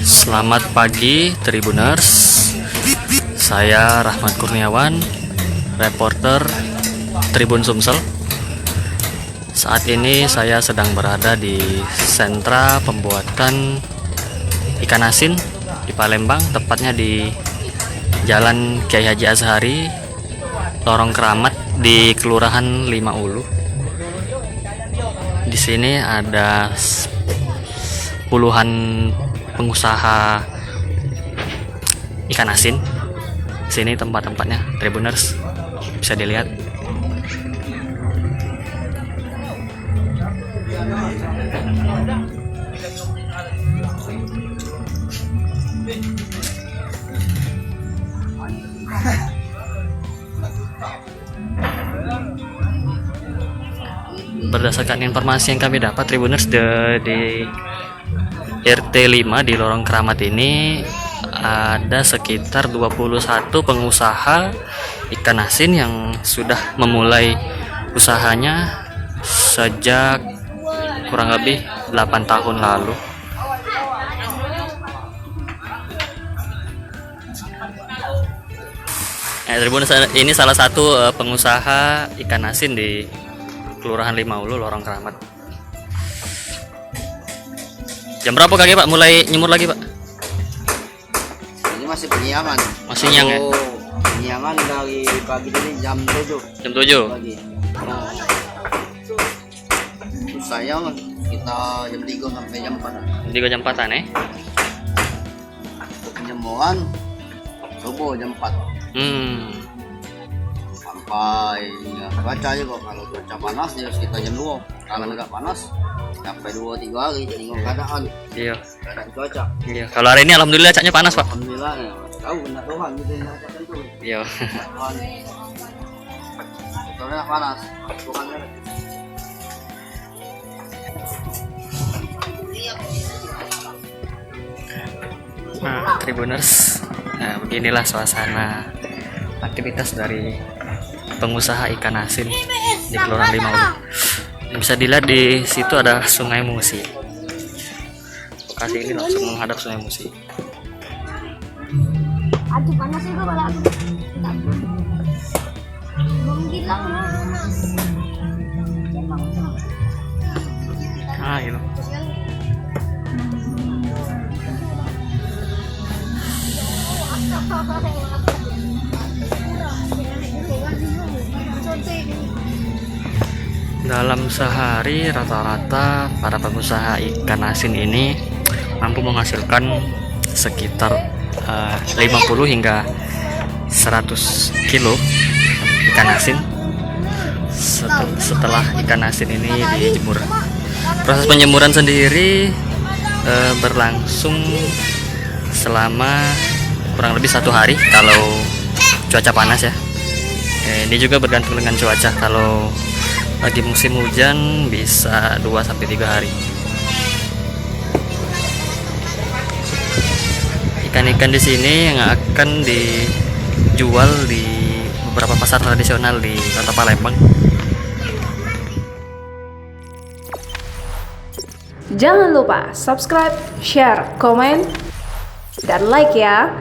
Selamat pagi Tribuners, saya Rahmat Kurniawan, reporter Tribun Sumsel. Saat ini saya sedang berada di sentra pembuatan ikan asin di Palembang, tepatnya di Jalan Kiai Haji Azhari, Lorong Keramat di Kelurahan Lima Ulu. Di sini ada puluhan pengusaha ikan asin. Sini tempat-tempatnya Tribuners, bisa dilihat. Berdasarkan informasi yang kami dapat Tribuners, di RT 5 di Lorong Keramat ini ada sekitar 21 pengusaha ikan asin yang sudah memulai usahanya sejak kurang lebih 8 tahun lalu. Tribuners, ini salah satu pengusaha ikan asin di Kelurahan Lima Ulu, Lorong Keramat. Jam berapa kakek Pak mulai nyemur lagi Pak? Ini masih penyiaman. Masih nyang ya? Penyiaman dari pagi ini jam 7. Jam 7 pagi. Saya kita jam 3 sampai jam 4. Jam 3 jam 4-an ya? Untuk penjemuran subuh jam 4. Sampai ya, baca aja kok, kalau cuaca panas ya sekitar jam 2. Kalau agak panas sampai 2-3 hari, jadi keadaan. Iya. Keadaan cuaca. Iya. Kalau hari ini alhamdulillah caknya panas Pak. Alhamdulillah ya. Tahu benar Tuhan gitu yang cuaca itu. Iya. Soalnya panas. Tuhan. Nah, Tribuners, nah beginilah suasana aktivitas dari pengusaha ikan asin di Kelurahan Lima Ulu. Bisa dilihat di situ ada Sungai Musi. Lokasi ini langsung menghadap Sungai Musi. Aduh panas juga kalau aku menghilang. Ah, gitu. Dalam sehari rata-rata para pengusaha ikan asin ini mampu menghasilkan sekitar 50 hingga 100 kilo ikan asin setelah ikan asin ini dijemur. Proses penjemuran sendiri berlangsung selama kurang lebih 1 hari kalau cuaca panas ya. Ini juga bergantung dengan cuaca. Kalau lagi musim hujan bisa 2-3 hari. Ikan-ikan di sini yang akan dijual di beberapa pasar tradisional di Kota Palembang. Jangan lupa subscribe, share, komen, dan like ya.